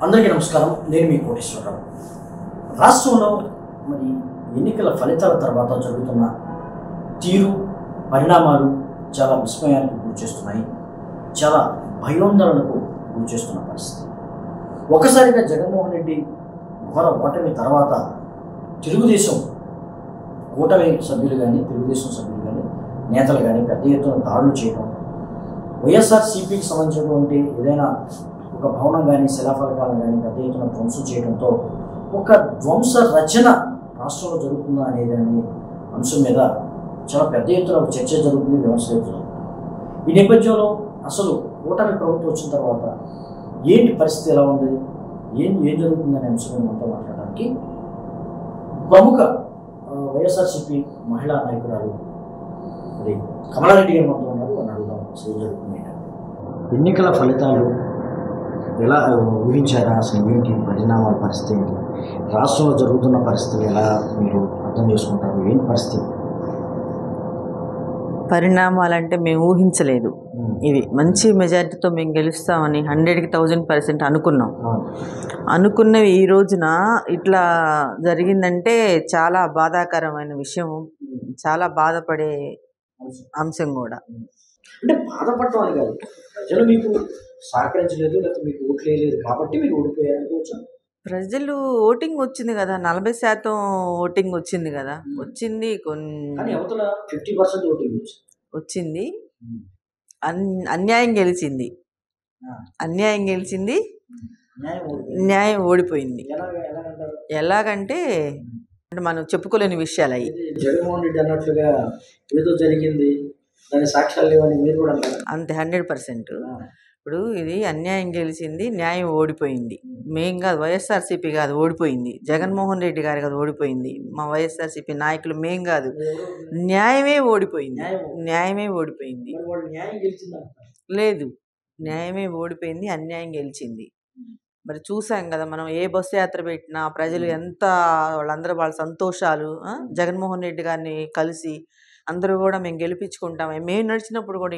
అందరికీ నమస్కారం. నేను మీ కోటేశ్వరరావు. రాష్ట్రంలో మరి ఎన్నికల ఫలితాల తర్వాత జరుగుతున్న తీరు పరిణామాలు చాలా విస్మయానికి గురి చేస్తున్నాయి. చాలా భయోందరణకు గురి చేస్తున్న పరిస్థితి. ఒక్కసారిగా జగన్మోహన్ రెడ్డి ఘోర ఓటమి తర్వాత తెలుగుదేశం కూటమి సభ్యులు కానీ తెలుగుదేశం సభ్యులు కానీ నేతలు కానీ పెద్ద ఎత్తున దాడులు చేయడం, వైఎస్ఆర్సీపీకి సంబంధించినటువంటి ఏదైనా ఒక భవనం కానీ శిలాఫలకాలను కానీ పెద్ద ఎత్తున ధ్వంసం చేయడంతో ఒక ధ్వంస రచన రాష్ట్రంలో జరుగుతుందా అనేది అంశం మీద చాలా పెద్ద ఎత్తున ఒక చర్చ జరుగుతుంది, విమర్శ జరుగుతుంది. ఈ నేపథ్యంలో అసలు కూటమి ప్రభుత్వం వచ్చిన తర్వాత ఏంటి పరిస్థితి ఎలా ఉంది, ఏం జరుగుతుందనే అంశం మనతో మాట్లాడడానికి ప్రముఖ వైఎస్ఆర్సీపీ మహిళా నాయకురాలు మరి కమలారెడ్డి గారు మనతో ఉన్నారు. అని అడుగుదాం అసలు జరుగుతుంది. ఎన్నికల ఫలితాలు ఎలా ఊహించారా, అసలు ఏంటి పరిణామాల పరిస్థితి ఏంటి, రాష్ట్రంలో జరుగుతున్న పరిస్థితులు ఎలా మీరు అర్థం చేసుకుంటారు, ఏంటి పరిస్థితి? పరిణామాలంటే మేము ఊహించలేదు. ఇది మంచి మెజారిటీతో మేము గెలుస్తామని 100,000% అనుకున్నాం. అనుకున్నవి ఈ రోజున ఇట్లా జరిగిందంటే చాలా బాధాకరమైన విషయం, చాలా బాధపడే అంశం కూడా. అంటే బాధపడటం అని కాదు, ప్రజలు మీకు సహకరించలేదు లేకపోతే మీకు ఓట్లు వేయలేదు కాబట్టి మీరు ఓడిపోయారు. ప్రజలు ఓటింగ్ వచ్చింది కదా, 40% ఓటింగ్ వచ్చింది కదా, వచ్చింది కానీ అవతల 50% ఓటింగ్ వచ్చింది. అన్యాయం గెలిచింది, అన్యాయం గెలిచింది, న్యాయం ఓడిపోయింది. ఎలాగంటే మనం చెప్పుకోలేని విషయాలు అవి. జగన్మోహన్ రెడ్డి అన్నట్లుగా ఏదో జరిగింది, దాని సాక్ష్యాలు లేవని మీరు కూడా అంతే 100%. ఇప్పుడు ఇది అన్యాయం గెలిచింది, న్యాయం ఓడిపోయింది. మేం కాదు, వైఎస్ఆర్సీపీ కాదు ఓడిపోయింది, జగన్మోహన్ రెడ్డి గారు కాదు ఓడిపోయింది, మా వైఎస్ఆర్సీపీ నాయకులు మేం కాదు, న్యాయమే ఓడిపోయింది. న్యాయమే ఓడిపోయింది. లేదు, న్యాయమే ఓడిపోయింది, అన్యాయం గెలిచింది. మరి చూసాం కదా మనం, ఏ బస్సు యాత్ర పెట్టినా ప్రజలు ఎంత వాళ్ళ సంతోషాలు. జగన్మోహన్ రెడ్డి గారిని కలిసి అందరూ కూడా మేము గెలిపించుకుంటాము, మేము నడిచినప్పుడు కూడా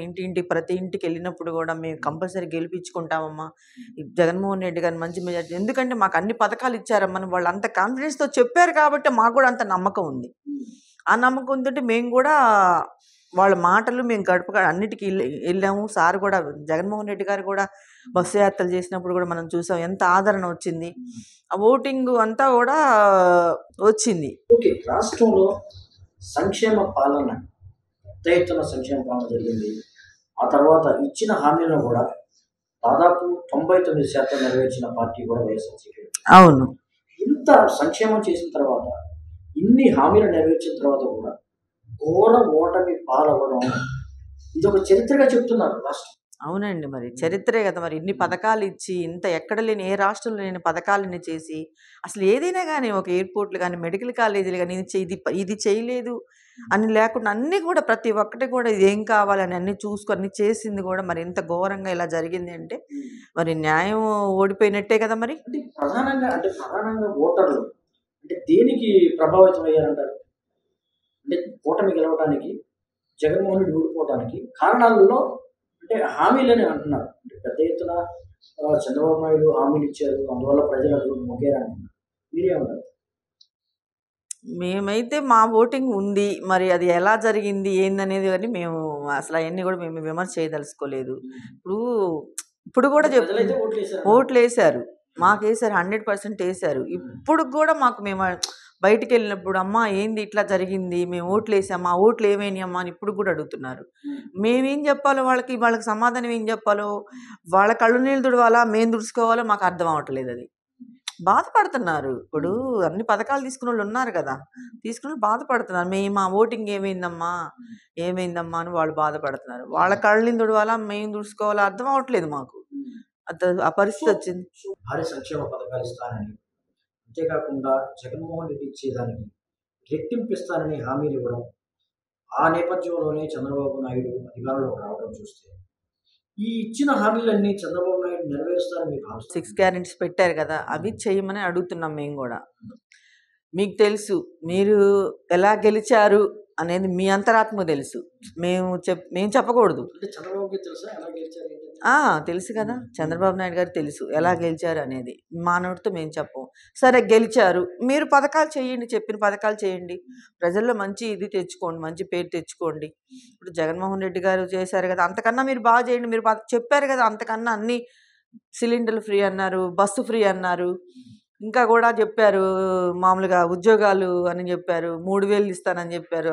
ప్రతి ఇంటికి వెళ్ళినప్పుడు కూడా మేము కంపల్సరీ గెలిపించుకుంటామమ్మా జగన్మోహన్ రెడ్డి గారిని మంచి మెజారిటీ, ఎందుకంటే మాకు అన్ని పథకాలు ఇచ్చారమ్మని వాళ్ళు అంత కాన్ఫిడెన్స్తో చెప్పారు కాబట్టి మాకు కూడా అంత నమ్మకం ఉంది. ఆ నమ్మకం ఉందంటే మేము కూడా వాళ్ళ మాటలు మేము అన్నిటికీ వెళ్ళాము. సార్ కూడా జగన్మోహన్ రెడ్డి గారు కూడా బస్సు యాత్రలు చేసినప్పుడు కూడా మనం చూసాం ఎంత ఆదరణ వచ్చింది, ఆ ఓటింగ్ అంతా కూడా వచ్చింది. ఓకే, రాష్ట్రంలో సంక్షేమ పాలన పెద్ద ఎత్తున సంక్షేమ పాలన జరిగింది. ఆ తర్వాత ఇచ్చిన హామీలను కూడా దాదాపు 99% నెరవేర్చిన పార్టీ కూడా వైఎస్ఆర్సీపీ. అవును, ఇంత సంక్షేమం చేసిన తర్వాత, ఇన్ని హామీలు నెరవేర్చిన తర్వాత కూడా ఘోర ఓటమి పాలవడం ఇది ఒక చరిత్రగా చెప్తున్నారు రాష్ట్రం. అవునండి, మరి చరిత్రే కదా. మరి ఇన్ని పథకాలు ఇచ్చి, ఇంత ఎక్కడ లేని ఏ రాష్ట్రంలో లేని పథకాలని చేసి, అసలు ఏదైనా కానీ ఒక ఎయిర్పోర్ట్లు కానీ మెడికల్ కాలేజీలు కానీ ఇది చేయలేదు అని లేకుండా అన్నీ కూడా ప్రతి ఒక్కటి కూడా ఇది ఏం కావాలని అన్నీ చూసుకొని చేసింది కూడా. మరి ఇంత ఘోరంగా ఇలా జరిగింది అంటే మరి న్యాయం ఓడిపోయినట్టే కదా. మరి ప్రధానంగా ఓటర్లు అంటే దేనికి ప్రభావితం అయ్యారంటారు? అంటే కూటమి గెలవడానికి, జగన్మోహన్ రెడ్డి ఓడిపోవడానికి కారణాలలో అంటే హామీలని అంటున్నారు. అంటే పెద్ద ఎత్తున చంద్రబాబు నాయుడు హామీలు ఇచ్చారు, అందువల్ల ప్రజలు మొగ్గేరంటున్నారు. మీరేమన్నారు? మేమైతే మా ఓటింగ్ ఉంది, మరి అది ఎలా జరిగింది ఏందనేది కానీ మేము అసలు అవన్నీ కూడా మేము విమర్శ చేయదలుచుకోలేదు. ఇప్పుడు కూడా ఓట్లు వేశారు, మాకు వేశారు, 100% వేశారు. ఇప్పుడు కూడా మేము బయటికి వెళ్ళినప్పుడు అమ్మ ఏంది ఇట్లా జరిగింది, మేము ఓట్లు వేసామా, ఓట్లు ఏమైనా అమ్మా అని ఇప్పుడు కూడా అడుగుతున్నారు. మేమేం చెప్పాలో వాళ్ళకి సమాధానం ఏం చెప్పాలో, వాళ్ళ కళ్ళు నీళ్ళు తుడవాలా మేము తుడుచుకోవాలో మాకు అర్థం అవ్వట్లేదు. అది బాధపడుతున్నారు. ఇప్పుడు అన్ని పథకాలు తీసుకున్న వాళ్ళు ఉన్నారు కదా, తీసుకున్న వాళ్ళు బాధపడుతున్నారు. మేము ఆ ఓటింగ్ ఏమైందమ్మా అని వాళ్ళు బాధపడుతున్నారు. వాళ్ళ కళ్ళు నీళ్ళు తుడవాలా మేము తుడుచుకోవాలా అర్థం అవ్వట్లేదు మాకు. ఆ పరిస్థితి వచ్చింది. భారీ సంక్షేమ పథకాలు ఇస్తానని, అంతేకాకుండా జగన్మోహన్ రెడ్డి ఇచ్చేదానికి రెట్టింపు ఇస్తానని హామీలు ఇవ్వడం, ఆ నేపథ్యంలోనే చంద్రబాబు నాయుడు అధికారంలోకి రావడం చూస్తే ఈ ఇచ్చిన హామీలన్నీ చంద్రబాబు నాయుడు నెరవేరుస్తారని 6 గ్యారెంటీస్ పెట్టారు కదా, అవి చేయమని అడుగుతున్నాం మేము కూడా. మీకు తెలుసు మీరు ఎలా గెలిచారు అనేది మీ అంతరాత్మకు తెలుసు. మేము చెప్పకూడదు. అంటే చంద్రబాబుకి తెలుసా ఎలా గెలిచారు ఏంటి? తెలుసు కదా! చంద్రబాబు నాయుడు గారికి తెలుసు ఎలా గెలిచారు అనేది. మా నోటితో మేము చెప్పము. సరే గెలిచారు. మీరు పథకాలు చేయండి. చెప్పిన పథకాలు చేయండి. ప్రజల్లో మంచి ఇది తెచ్చుకోండి. మంచి పేరు తెచ్చుకోండి. ఇప్పుడు జగన్మోహన్ రెడ్డి గారు చేశారు కదా! అంతకన్నా మీరు బాగా చేయండి. మీరు చెప్పారు కదా! అంతకన్నా అన్ని సిలిండర్లు ఫ్రీ అన్నారు. బస్సు ఫ్రీ అన్నారు. ఇంకా కూడా చెప్పారు మామూలుగా ఉద్యోగాలు అని చెప్పారు. 3000 ఇస్తానని చెప్పారు.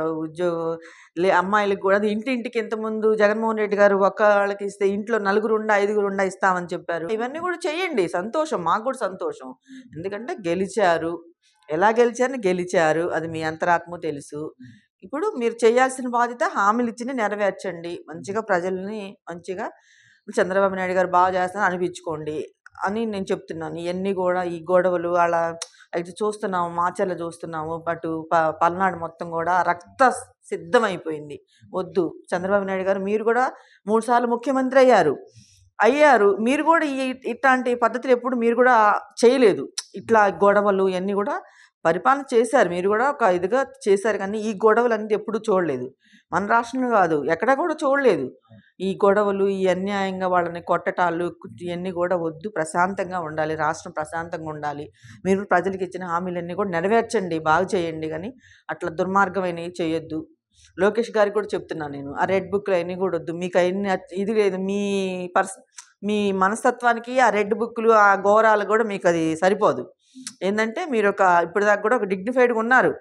అమ్మాయిలకు కూడా అది ఇంటింటికి ఇంతకుముందు జగన్మోహన్ రెడ్డి గారు ఒక్కళ్ళకి ఇస్తే ఇంట్లో నలుగురుండా ఐదుగురుండా ఇస్తామని చెప్పారు. ఇవన్నీ కూడా చేయండి. సంతోషం, మాకు కూడా సంతోషం. ఎందుకంటే గెలిచారు. ఎలా గెలిచారు. అది మీ అంతరాత్మ తెలుసు. ఇప్పుడు మీరు చేయాల్సిన బాధ్యత హామీలు ఇచ్చి నెరవేర్చండి. మంచిగా ప్రజల్ని మంచిగా చంద్రబాబు నాయుడు గారు బాగా చేస్తారని అనిపించుకోండి అని నేను చెప్తున్నాను. ఇవన్నీ కూడా ఈ గొడవలు అలా అయితే చూస్తున్నాము. మాచర్ల చూస్తున్నాము. అటు పల్నాడు మొత్తం కూడా రక్త సిద్ధమైపోయింది. వద్దు చంద్రబాబు నాయుడు గారు, మీరు కూడా 3 సార్లు ముఖ్యమంత్రి అయ్యారు. మీరు కూడా ఇట్లాంటి పద్ధతులు ఎప్పుడు మీరు కూడా చేయలేదు. ఇట్లా గొడవలు ఇవన్నీ కూడా పరిపాలన చేశారు. మీరు కూడా ఒక ఇదిగా చేశారు. కానీ ఈ గొడవలు అనేది ఎప్పుడు చూడలేదు. మన రాష్ట్రంలో కాదు, ఎక్కడా కూడా చూడలేదు. ఈ గొడవలు, ఈ అన్యాయంగా వాళ్ళని కొట్టటాలు ఇవన్నీ కూడా వద్దు. ప్రశాంతంగా ఉండాలి. రాష్ట్రం ప్రశాంతంగా ఉండాలి. మీరు ప్రజలకు ఇచ్చిన హామీలన్నీ కూడా నెరవేర్చండి, బాగు చేయండి. కానీ అట్లా దుర్మార్గమైనవి చేయొద్దు. లోకేష్ గారికి కూడా చెప్తున్నాను నేను. ఆ రెడ్ బుక్లు అవన్నీ కూడా వద్దు. మీకు అవన్నీ ఇది లేదు. మీ మనస్తత్వానికి ఆ రెడ్ బుక్లు ఆ ఘోరాలు కూడా మీకు అది సరిపోదు. ఏంటంటే మీరు ఇప్పటిదాకా కూడా ఒక డిగ్నిఫైడ్గా ఉన్నారు.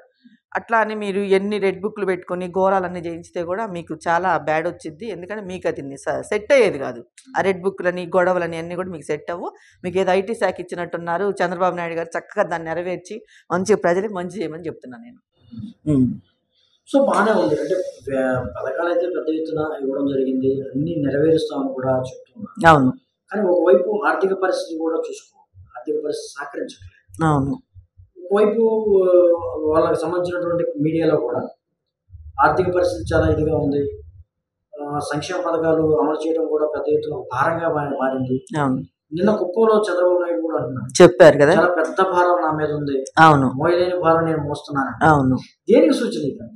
అట్లా అని మీరు ఎన్ని రెడ్ బుక్లు పెట్టుకొని ఘోరాలన్నీ చేయించితే కూడా మీకు చాలా బ్యాడ్ వచ్చింది. ఎందుకంటే మీకు అది సెట్ అయ్యేది కాదు. ఆ రెడ్ బుక్లని గొడవలని అన్నీ కూడా మీకు సెట్ అవ్వు. మీకు ఏదో ఐటీ శాఖ ఇచ్చినట్టున్నారు. చంద్రబాబు నాయుడు గారు చక్కగా దాన్ని నెరవేర్చి మంచిగా ప్రజలకు మంచి చేయమని చెప్తున్నాను నేను. సో బాగానే ఉంది. అంటే పథకాలు అయితే పెద్ద ఎత్తున ఇవ్వడం జరిగింది. అన్ని నెరవేరుస్తామని కూడా చెప్తున్నారు. అవును. కానీ ఒకవైపు ఆర్థిక పరిస్థితి కూడా చూసుకోవాలి. ఆర్థిక పరిస్థితి సహకరించట్లేదు. అవును. ఒకవైపు వాళ్ళకి సంబంధించినటువంటి మీడియాలో కూడా ఆర్థిక పరిస్థితి చాలా ఇదిగా ఉంది. సంక్షేమ పథకాలు అమలు చేయడం కూడా పెద్ద ఎత్తున భారంగా మారింది. అవును. నిన్న కుప్పంలో చంద్రబాబు నాయుడు కూడా అంటున్నారు, చెప్పారు కదా, చాలా పెద్ద భారం నా మీద ఉంది. అవును. మోయలేని భారం నేను మోస్తున్నాను. అవును. దేనికి సూచన ఇది?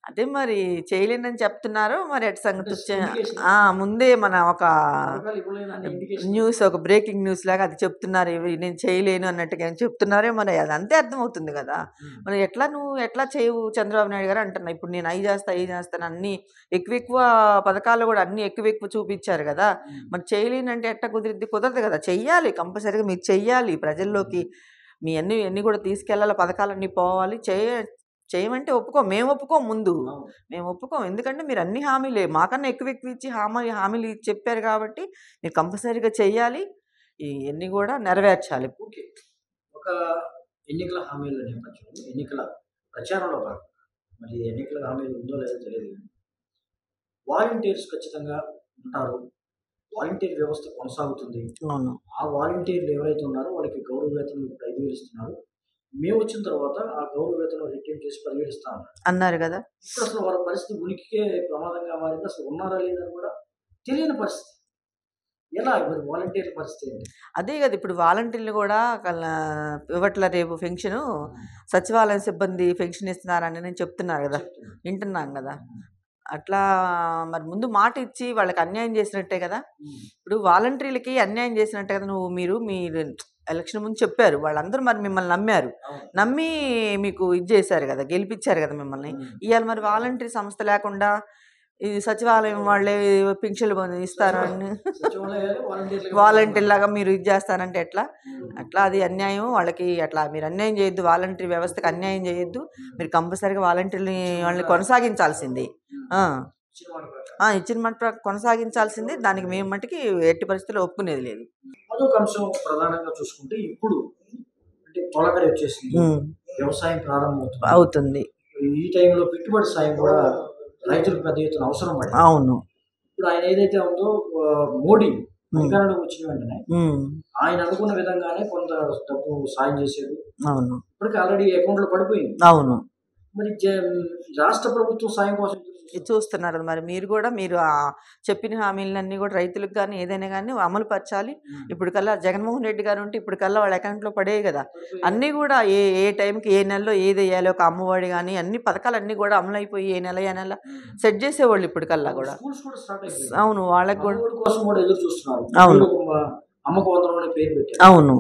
అదే మరి చేయలేనని చెప్తున్నారు. మరి అటు సంగతి ముందే మన ఒక న్యూస్, ఒక బ్రేకింగ్ న్యూస్ లాగా అది చెప్తున్నారు. నేను చేయలేను అన్నట్టుగా చెప్తున్నారే. మరి అది అంతే అర్థమవుతుంది కదా. మరి నువ్వు ఎట్లా చేయవు చంద్రబాబు నాయుడు గారు అంటున్నా. ఇప్పుడు నేను అవి చేస్తాను అన్ని ఎక్కువ పథకాలు కూడా అన్ని ఎక్కువ చూపించారు కదా. మరి చేయలేనంటే ఎట్లా కుదరదు కదా. చెయ్యాలి, కంపల్సరీగా మీరు చెయ్యాలి. ప్రజల్లోకి మీ అన్ని కూడా తీసుకెళ్ళాలి. పథకాలన్నీ పోవాలి. చేయమంటే మేము ఒప్పుకోం. ముందు మేము ఒప్పుకోం. ఎందుకంటే మీరు అన్ని హామీలే మాకన్నా ఎక్కువ ఇచ్చి హామీలు చెప్పారు కాబట్టి మీరు కంపల్సరీగా చెయ్యాలి. ఇవన్నీ కూడా నెరవేర్చాలి. ఓకే. ఒక ఎన్నికల హామీల నేపథ్యంలో ఎన్నికల ప్రచారంలో భాగంగా మరి ఎన్నికల హామీలు ఉందో లేదో తెలియదు. వాలంటీర్స్ ఖచ్చితంగా ఉంటారు. వాలంటీర్ వ్యవస్థ కొనసాగుతుంది. అవును. ఆ వాలంటీర్లు ఎవరైతే ఉన్నారో వాళ్ళకి గౌరవ వేతనం 5,000 ఇస్తున్నారు. మేము వచ్చిన తర్వాత ఆ గౌరవ వేతనం రిటైన్ చేసి 10,000 ఇస్తా అన్నారు కదా. ఇప్పుడు అసలు వాళ్ళ పరిస్థితి ఉనికికే ప్రమాదంగా మారింది. అసలు ఉన్నారా లేదని కూడా తెలియని పరిస్థితి. ఎలా మరి వాలంటీర్ల పరిస్థితి ఏంటి? అదే కదా. ఇప్పుడు వాలంటీర్లు కూడా ఇవ్వట్ల. రేపు పెన్షను సచివాలయం సిబ్బంది పెన్షన్ ఇస్తున్నారని నేను చెప్తున్నారు కదా, వింటున్నాం కదా. అట్లా మరి ముందు మాట ఇచ్చి వాళ్ళకి అన్యాయం చేసినట్టే కదా. ఇప్పుడు వాలంటీర్లకి అన్యాయం చేసినట్టే కదా. మీరు ఎలక్షన్ ముందు చెప్పారు. వాళ్ళందరూ మరి మిమ్మల్ని నమ్మి మీకు ఇది చేశారు కదా, గెలిపించారు కదా మిమ్మల్ని. ఇవాళ మరి వాలంటీర్ సంస్థ లేకుండా ఈ సచివాలయం వాళ్ళే పింఛన్లు ఇస్తారని వాలంటీర్ లాగా మీరు ఇది చేస్తారంటే ఎట్లా? అట్లా అది అన్యాయం. వాళ్ళకి అట్లా మీరు అన్యాయం చేయొద్దు. వాలంటీర్ వ్యవస్థకు అన్యాయం చేయొద్దు. మీరు కంపల్సరీగా వాలంటీర్ని వాళ్ళని కొనసాగించాల్సింది. ఇచ్చిన మాట కొనసాగించాల్సింది. దానికి మేము మటుకి ఎట్టి పరిస్థితుల్లో ఒప్పుకునేది లేదు. అదొక అంశం ప్రధానంగా చూసుకుంటే ఇప్పుడు అంటే తొలకరి వచ్చేసింది, వ్యవసాయం ప్రారంభమవుతుంది. ఈ టైంలో పెట్టుబడి సాయం కూడా రైతులకు పెద్ద ఎత్తున అవసరం పడింది. అవును. ఇప్పుడు ఆయన ఏదైతే ఉందో మోడీ అధికారంలోకి వచ్చిన వెంటనే ఆయన అనుకున్న విధంగానే కొంత డబ్బు సాయం చేసేది. అవును. ఇప్పటికి ఆల్రెడీ అకౌంట్లో పడిపోయింది. అవును. మరి రాష్ట్ర ప్రభుత్వం సాయం కోసం చూస్తున్నారు. మరి మీరు కూడా మీరు చెప్పిన హామీలన్నీ కూడా రైతులకు కానీ ఏదైనా కానీ అమలు పరచాలి. ఇప్పుడు కల్లా జగన్మోహన్ రెడ్డి గారు ఉంటే ఇప్పుడు కల్లా వాళ్ళ అకౌంట్లో పడేవి కదా, అన్నీ కూడా ఏ ఏ టైంకి ఏ నెలలో ఏది వేయాలి, ఒక అమ్మఒడి కానీ అన్ని పథకాలన్నీ కూడా అమలైపోయి ఏ నెల సెట్ చేసేవాళ్ళు ఇప్పుడు కల్లా కూడా. అవును, వాళ్ళకి కూడా అవును అవును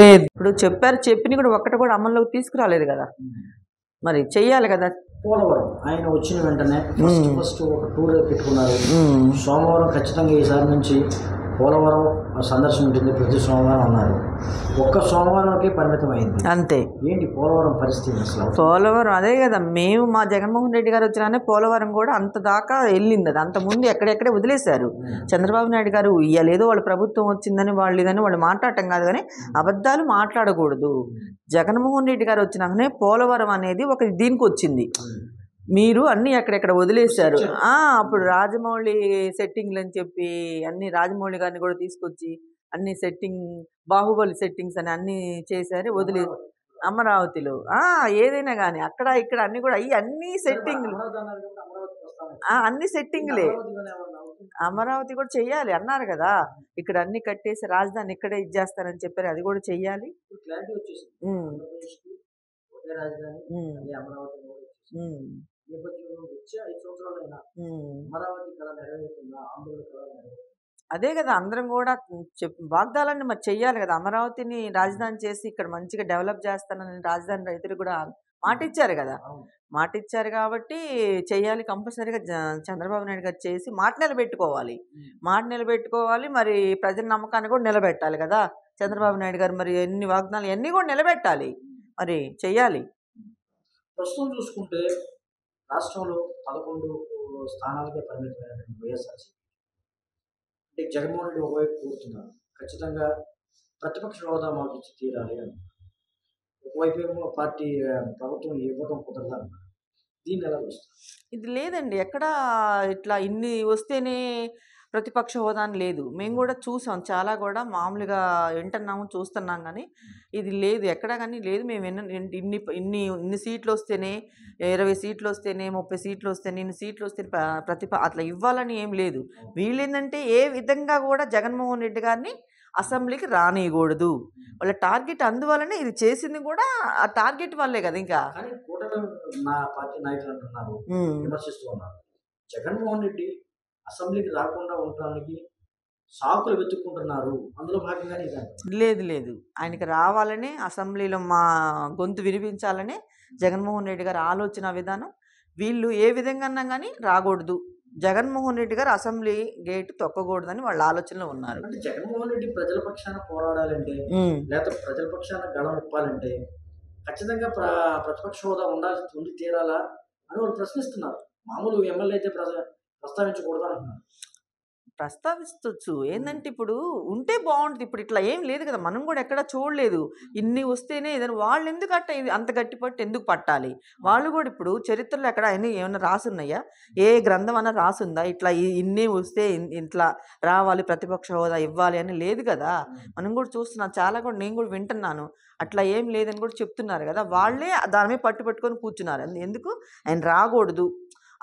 లేదు. ఇప్పుడు చెప్పిన కూడా ఒక్కటి కూడా అమల్లోకి తీసుకురాలేదు కదా, మరి చెయ్యాలి కదా. పోలవరం ఆయన వచ్చిన వెంటనే ఫస్ట్ ఒక టూర్ పెట్టుకున్నారు. సోమవారం ఖచ్చితంగా ఈసారి నుంచి పోలవరం సందర్శన ఉంటుంది ప్రతి సోమవారం అన్నారు. ఒక్క సోమవారంకే పరిమితం అయింది అంతే. ఏంటి పోలవరం పరిస్థితి అసలు? పోలవరం అదే కదా, మేము మా జగన్మోహన్ రెడ్డి గారు వచ్చినానే పోలవరం కూడా అంత దాకా వెళ్ళింది. అది అంతకుముందు ఎక్కడెక్కడే వదిలేశారు. చంద్రబాబు నాయుడు గారు ఇయ్యలేదు, వాళ్ళ ప్రభుత్వం వచ్చిందని వాళ్ళు ఇదని వాళ్ళు మాట్లాడటం కాదు, కానీ అబద్ధాలు మాట్లాడకూడదు. జగన్మోహన్ రెడ్డి గారు వచ్చినాకనే పోలవరం అనేది ఒక దీనికి వచ్చింది. మీరు అన్నీ ఎక్కడెక్కడ వదిలేశారు. అప్పుడు రాజమౌళి సెట్టింగ్లు అని చెప్పి అన్ని రాజమౌళి గారిని కూడా తీసుకొచ్చి అన్ని సెట్టింగ్, బాహుబలి సెట్టింగ్స్ అని అన్ని చేశారు, వదిలే అమరావతిలో ఏదైనా కానీ అక్కడ ఇక్కడ అన్ని కూడా అన్ని సెట్టింగ్లు, అన్ని సెట్టింగ్లే. అమరావతి కూడా చెయ్యాలి అన్నారు కదా, ఇక్కడ అన్ని కట్టేసి రాజధాని ఇక్కడే ఇచ్చేస్తారని చెప్పారు, అది కూడా చెయ్యాలి. అదే కదా, అందరం కూడా వాగ్దానాన్ని మరి చెయ్యాలి కదా. అమరావతిని రాజధాని చేసి ఇక్కడ మంచిగా డెవలప్ చేస్తానని రాజధాని రైతులు కూడా మాట ఇచ్చారు కదా, మాట ఇచ్చారు కాబట్టి చెయ్యాలి కంపల్సరీగా. చంద్రబాబు నాయుడు గారు చేసి మాట నిలబెట్టుకోవాలి. మరి ప్రజల నమ్మకాన్ని కూడా నిలబెట్టాలి కదా చంద్రబాబు నాయుడు గారు. మరి ఎన్ని వాగ్దానాలు అన్నీ కూడా నిలబెట్టాలి, మరి చెయ్యాలి. ప్రస్తుతం చూసుకుంటే రాష్ట్రంలో 11 స్థానాలకే పరిమితమైనటువంటి వైఎస్ఆర్సీపీ అంటే జగన్మోహన్ రెడ్డి ఒకవైపు కోరుతున్నారు ఖచ్చితంగా ప్రతిపక్ష హోదా మాకు ఇచ్చి తీరాలి అని, ఒకవైపు ఏమో పార్టీ ప్రభుత్వం ఇవ్వడం కుదరదు. దీన్ని ఎలా చూస్తారు? ఇది లేదండి, ఎక్కడ ఇట్లా ఇన్ని వస్తేనే ప్రతిపక్ష హోదా అని లేదు. మేము కూడా చూసాం, చాలా కూడా మామూలుగా వింటున్నాము చూస్తున్నాం, కానీ ఇది లేదు ఎక్కడా కానీ లేదు. మేము ఇన్ని ఇన్ని ఇన్ని సీట్లు వస్తేనే 20 సీట్లు వస్తేనే 30 సీట్లు వస్తేనే ఇన్ని సీట్లు వస్తే అట్లా ఇవ్వాలని ఏం లేదు. వీళ్ళేంటంటే ఏ విధంగా కూడా జగన్మోహన్ రెడ్డి గారిని అసెంబ్లీకి రానియకూడదు, వాళ్ళ టార్గెట్. అందువల్లనే ఇది చేసింది కూడా ఆ టార్గెట్ వల్లే కదా. ఇంకా నా పార్టీ నాయకులు అంటున్నారు, విమర్శిస్తూ ఉన్నారు, జగన్మోహన్ రెడ్డి అసెంబ్లీకి రాకుండా ఉండడానికి సాకులు వెతుక్కుంటున్నారు, అందులో భాగంగానే లేదు. ఆయనకి రావాలని, అసెంబ్లీలో మా గొంతు వినిపించాలని జగన్మోహన్ రెడ్డి గారి ఆలోచన విధానం. వీళ్ళు ఏ విధంగా అన్నా కానీ రాకూడదు, జగన్మోహన్ రెడ్డి గారు అసెంబ్లీ గేట్ తొక్కకూడదని వాళ్ళ ఆలోచనలో ఉన్నారు. అంటే జగన్మోహన్ రెడ్డి ప్రజల పక్షాన పోరాడాలంటే, లేదా ప్రజల పక్షాన గళం ఇప్పాలంటే ఖచ్చితంగా ప్రతిపక్ష హోదా ఉండి తీరాలా అని వాళ్ళు ప్రశ్నిస్తున్నారు. మామూలు ఎమ్మెల్యే అయితే ప్రస్తావించకూడదు అంటున్నారు. ప్రస్తావిస్తొచ్చు, ఏంటంటే ఇప్పుడు ఉంటే బాగుంటుంది. ఇప్పుడు ఇట్లా ఏం లేదు కదా, మనం కూడా ఎక్కడ చూడలేదు. ఇన్ని వస్తేనే ఏదైనా వాళ్ళు ఎందుకు అంత గట్టి పట్టు ఎందుకు పట్టాలి? వాళ్ళు కూడా ఇప్పుడు చరిత్రలో ఎక్కడ అన్నీ ఏమైనా రాసున్నాయా? ఏ గ్రంథం అన్నా రాసుందా ఇట్లా ఇన్ని వస్తే ఇట్లా రావాలి, ప్రతిపక్ష హోదా ఇవ్వాలి అని లేదు కదా. మనం కూడా చూస్తున్నాం, చాలా కూడా నేను కూడా వింటున్నాను, అట్లా ఏం లేదని కూడా చెప్తున్నారు కదా. వాళ్ళే దాని మీద పట్టుకొని కూర్చున్నారు. ఎందుకు ఆయన రాకూడదు,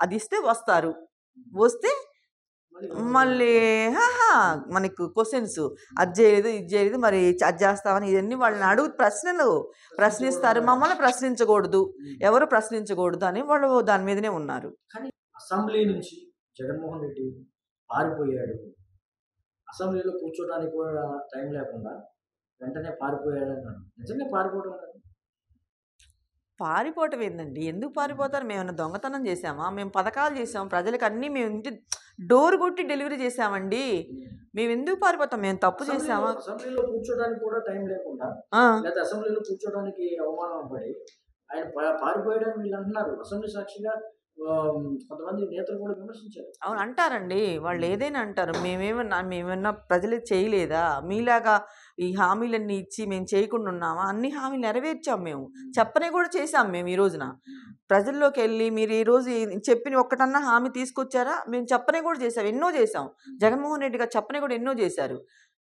అది ఇస్తే వస్తారు, వస్తే మళ్ళీ మనకు క్వశ్చన్స్ అది చేయలేదు ఇది చేయలేదు మరి అది చేస్తామని ఇవన్నీ వాళ్ళని ప్రశ్నిస్తారు. మమ్మల్ని ప్రశ్నించకూడదు, ఎవరు ప్రశ్నించకూడదు అని వాళ్ళు దాని మీదనే ఉన్నారు. అసెంబ్లీ నుంచి జగన్మోహన్ రెడ్డి పారిపోయాడు, అసెంబ్లీలో కూర్చోడానికి కూడా టైం లేకుండా వెంటనే పారిపోయాడు అన్నాడు. నిజంగా పారిపోవటం ఏందండి? ఎందుకు పారిపోతారు? మేమన్నా దొంగతనం చేసామా? మేము పథకాలు చేసాం, ప్రజలకు అన్నీ మేము ఇంటి డోర్ కొట్టి డెలివరీ చేసామండి. మేము ఎందుకు పారిపోతాం? మేము తప్పు చేసామా? అసెంబ్లీలో కూర్చోడానికి కూడా టైం లేకుండా, లేదా అసెంబ్లీలో కూర్చోడానికి అవమానం పడి ఆయన పారిపోయాడని వీళ్ళు అంటున్నారు. అసెంబ్లీ సాక్షిగా కొంతమంది నేతలు కూడా విమర్శించారు. అవును, అంటారండి, వాళ్ళు ఏదైనా అంటారు. మేమేమన్నా ప్రజలకు చేయలేదా? మీలాగా ఈ హామీలన్నీ ఇచ్చి మేము చేయకుండా ఉన్నామా? అన్ని హామీలు నెరవేర్చాం, మేము చెప్పనే కూడా చేసాం. మేము ఈ రోజున ప్రజల్లోకి వెళ్ళి మీరు ఈరోజు చెప్పిన ఒక్కటన్నా హామీ తీసుకొచ్చారా? మేము చెప్పనే కూడా చేసాం, ఎన్నో చేసాం. జగన్మోహన్ రెడ్డి గారు చెప్పనే కూడా ఎన్నో చేశారు.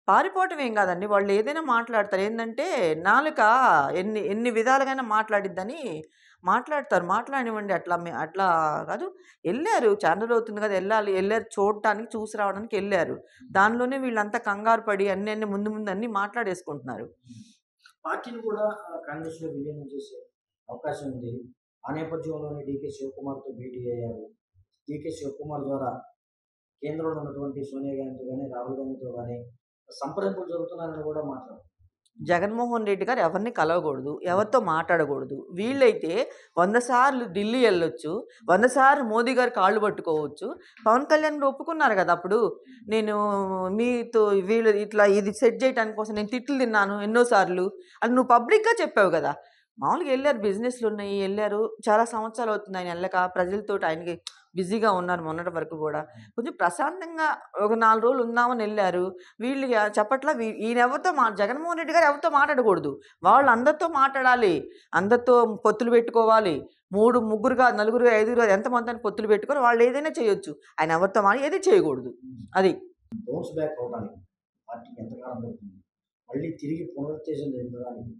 పారిపోవటం ఏం కాదండి, వాళ్ళు ఏదైనా మాట్లాడతారు. ఏంటంటే నాలుక ఎన్ని విధాలుగానే మాట్లాడిద్దని మాట్లాడతారు, మాట్లాడివ్వండి. అట్లా కాదు, వెళ్ళారు, ఛానల్ అవుతుంది కదా, వెళ్ళారు చూడటానికి, చూసి రావడానికి వెళ్ళారు. దానిలోనే వీళ్ళంతా కంగారు పడి అన్ని ముందు ముందు అన్ని మాట్లాడేసుకుంటున్నారు. పార్టీని కూడా కాంగ్రెస్లో విలీనం చేసే అవకాశం ఉంది. ఆ నేపథ్యంలోనే డీకే శివకుమార్తో భేటీ అయ్యారు. డీకే శివకుమార్ ద్వారా కేంద్రంలో ఉన్నటువంటి సోనియా గాంధీతో కానీ, రాహుల్ గాంధీతో కానీ సంప్రదింపులు జరుగుతున్నారని కూడా మాట్లాడారు. జగన్మోహన్ రెడ్డి గారు ఎవరిని కలవకూడదు, ఎవరితో మాట్లాడకూడదు. వీళ్ళైతే 100 సార్లు ఢిల్లీ వెళ్ళొచ్చు, 100 సార్లు మోదీ గారు కాళ్ళు పట్టుకోవచ్చు. పవన్ కళ్యాణ్ గారు ఒప్పుకున్నారు కదా అప్పుడు, నేను మీతో వీళ్ళు ఇట్లా ఇది సెట్ చేయడానికి కోసం నేను తిట్లు తిన్నాను ఎన్నోసార్లు అని నువ్వు పబ్లిక్గా చెప్పావు కదా. మామూలుగా వెళ్ళారు, బిజినెస్లు ఉన్నాయి, వెళ్ళారు, చాలా సంవత్సరాలు అవుతుంది ఆయన వెళ్ళక, ప్రజలతో ఆయనకి బిజీగా ఉన్నారు మొన్నటి వరకు కూడా. కొంచెం ప్రశాంతంగా ఒక 4 రోజులు ఉందామని వెళ్ళారు. వీళ్ళు చెప్పట్లా, ఈయన ఎవరితో జగన్మోహన్ రెడ్డి గారు ఎవరితో మాట్లాడకూడదు, వాళ్ళు అందరితో మాట్లాడాలి, అందరితో పొత్తులు పెట్టుకోవాలి. 3 ముగ్గురు కాదు, నలుగురు, 5 ఎంతమంది అని పొత్తులు పెట్టుకొని వాళ్ళు ఏదైనా చేయొచ్చు. ఆయన ఎవరితో ఏది చేయకూడదు. అది బౌన్స్ బ్యాక్ అవడానికి పార్టీకి ఎంతకాలం పడుతుంది, మళ్ళీ తిరిగి పునరుత్తేజం చెందడానికి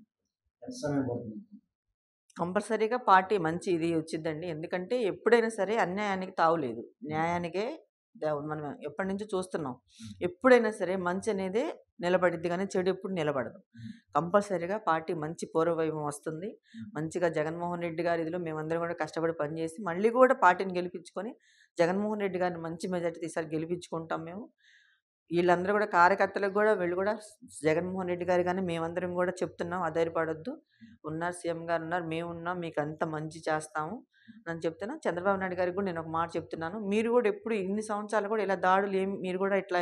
ఎంత సమయం పడుతుంది? కంపల్సరీగా పార్టీ మంచి ఇది వచ్చిందండి. ఎందుకంటే ఎప్పుడైనా సరే అన్యాయానికి తావులేదు, న్యాయానికే మనం ఎప్పటి నుంచో చూస్తున్నాం. ఎప్పుడైనా సరే మంచి అనేదే నిలబడిద్ది, కానీ చెడు ఎప్పుడు నిలబడదు. కంపల్సరీగా పార్టీ మంచి పూర్వవైభవం వస్తుంది. మంచిగా జగన్మోహన్ రెడ్డి గారి ఇదిలో మేమందరం కూడా కష్టపడి పనిచేసి మళ్ళీ కూడా పార్టీని గెలిపించుకొని జగన్మోహన్ రెడ్డి గారిని మంచి మెజార్టీ తీసారి గెలిపించుకుంటాం మేము. వీళ్ళందరూ కూడా కార్యకర్తలకు కూడా వీళ్ళు కూడా జగన్మోహన్ రెడ్డి గారు కానీ మేమందరం కూడా చెప్తున్నాం, ఆధారపడొద్దు, ఉన్నారు సీఎం గారు ఉన్నారు, మేము ఉన్నాం, మీకు అంత మంచి చేస్తాము అని చెప్తున్నా. చంద్రబాబు నాయుడు గారికి కూడా నేను ఒక మాట చెప్తున్నాను, మీరు కూడా ఎప్పుడు ఇన్ని సంవత్సరాలు కూడా ఇలా దాడులు మీరు కూడా ఇట్లా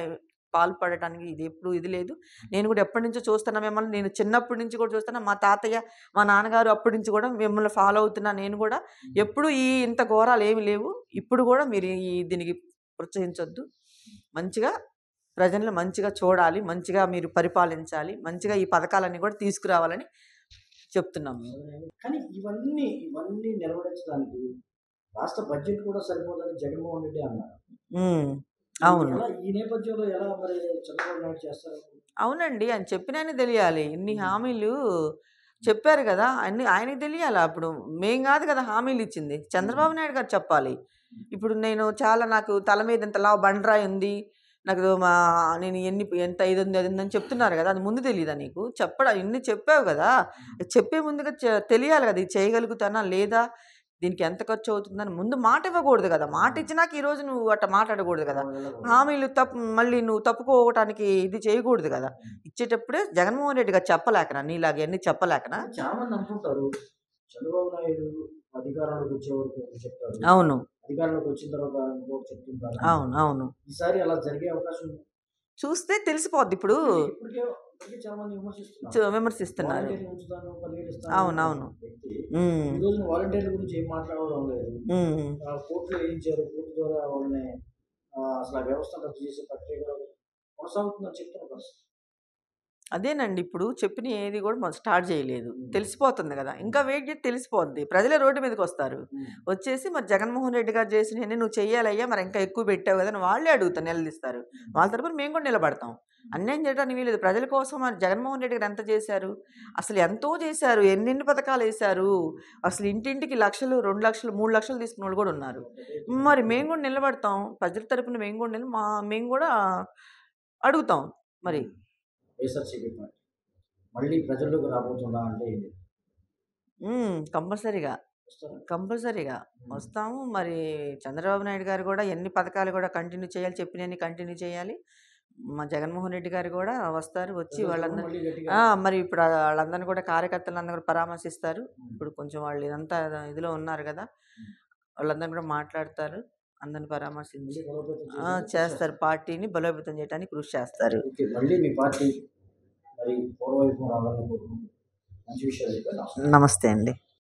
పాల్పడటానికి ఇది ఎప్పుడు ఇది లేదు. నేను కూడా ఎప్పటి నుంచో చూస్తున్నా మిమ్మల్ని, నేను చిన్నప్పటి నుంచి కూడా చూస్తున్నా, మా తాతయ్య మా నాన్నగారు అప్పటి నుంచి కూడా మిమ్మల్ని ఫాలో అవుతున్నా. నేను కూడా ఎప్పుడు ఇంత ఘోరాలు ఏమి లేవు. ఇప్పుడు కూడా మీరు దీనికి ప్రోత్సహించొద్దు, మంచిగా ప్రజలను మంచిగా చూడాలి, మంచిగా మీరు పరిపాలించాలి, మంచిగా ఈ పథకాలన్నీ కూడా తీసుకురావాలని చెప్తున్నాం మేము. కానీ ఇవన్నీ నిలబడించడానికి రాష్ట్ర బడ్జెట్ కూడా సరిపోదని జగన్మోహన్ రెడ్డి అన్నారు. అవును, ఈ నేపథ్యంలో ఎలా మరి చంద్రబాబు నాయుడు చేస్తారు? అవునండి, ఆయన చెప్పినాయని తెలియాలి. ఇన్ని హామీలు చెప్పారు కదా, అన్ని ఆయనకి తెలియాలి. అప్పుడు మేం కాదు కదా హామీలు ఇచ్చింది, చంద్రబాబు నాయుడు గారు చెప్పాలి. ఇప్పుడు నాకు తల మీద ఇంతలా బండరాయి ఉంది, నాకు నేను ఎంత ఇది ఉంది అది ఉందని చెప్తున్నారు కదా, అది ముందు తెలియదా నీకు? ఇన్ని చెప్పావు కదా, చెప్పే ముందుగా తెలియాలి కదా, ఇది చేయగలుగుతానా లేదా, దీనికి ఎంత ఖర్చు అవుతుందని ముందు మాట ఇవ్వకూడదు కదా. మాట ఇచ్చినాక ఈరోజు నువ్వు అట్లా మాట్లాడకూడదు కదా. హామీలు మళ్ళీ నువ్వు తప్పుకోవటానికి ఇది చేయకూడదు కదా. ఇచ్చేటప్పుడే జగన్మోహన్ రెడ్డి గారు చెప్పలేకనా, నీలాగా అన్ని చెప్పలేకనా? చాలా మంది అనుకుంటారు చంద్రబాబు నాయుడు అధికారంలోకి వచ్చే వరకు చెప్తారు, అవును, అధికారంలోకి వచ్చిన తర్వాత చెప్తుంటారు. అవును అవును, ఈసారి అలా జరిగే అవకాశం చూస్తే తెలిసిపోద్ది. ఇప్పుడు చాలా మంది విమర్శిస్తున్నారు. అవునవును, వాలంటీర్ల గురించి ఏం మాట్లాడడం లేదు, కోర్టులో వేయించారు, కోర్టు ద్వారా వాళ్ళని అసలు ఆ వ్యవస్థ రద్దు చేసే ప్రక్రియ కొనసాగుతుందని చెప్తున్న పరిస్థితి. అదేనండి, ఇప్పుడు చెప్పిన ఏది కూడా మనం స్టార్ట్ చేయలేదు, తెలిసిపోతుంది కదా. ఇంకా వెయిట్ చేసి తెలిసిపోద్ది, ప్రజలే రోడ్డు మీదకి వస్తారు. వచ్చేసి మరి జగన్మోహన్ రెడ్డి గారు చేసిన నువ్వు చెయ్యాలయ్యా, మరి ఇంకా ఎక్కువ పెట్టావు కదా అని వాళ్ళే అడుగుతారు, నిలదీస్తారు. వాళ్ళ తరపున మేము కూడా నిలబడతాం. అన్యాయం చేయడానికి వీలేదు. ప్రజల కోసం మరి జగన్మోహన్ రెడ్డి గారు ఎంత చేశారు, అసలు ఎంతో చేశారు, ఎన్నెన్ని పథకాలు వేశారు. అసలు ఇంటింటికి 1 లక్షలు, 2 లక్షలు, 3 లక్షలు తీసుకున్న వాళ్ళు కూడా ఉన్నారు. మరి మేము కూడా నిలబడతాం, ప్రజల తరపున మేము కూడా మేము కూడా అడుగుతాం. మరి వైఎస్ఆర్సీపీ పార్టీ మళ్ళీ ప్రజల్లోకి రాబోతుందా అంటే కంపల్సరీగా వస్తాము. మరి చంద్రబాబు నాయుడు గారు కూడా ఎన్ని పథకాలు కూడా కంటిన్యూ చేయాలి, చెప్పినన్ని కంటిన్యూ చేయాలి. మా జగన్మోహన్ రెడ్డి గారు కూడా వస్తారు, వచ్చి వాళ్ళందరూ మరి ఇప్పుడు వాళ్ళందరినీ కూడా కార్యకర్తలందరూ కూడా పరామర్శిస్తారు. ఇప్పుడు కొంచెం వాళ్ళు ఇదంతా ఇదిలో ఉన్నారు కదా, వాళ్ళందరూ కూడా మాట్లాడతారు, అందరిని పరామర్శించి చేస్తారు, పార్టీని బలోపేతం చేయడానికి కృషి చేస్తారు. నమస్తే అండి.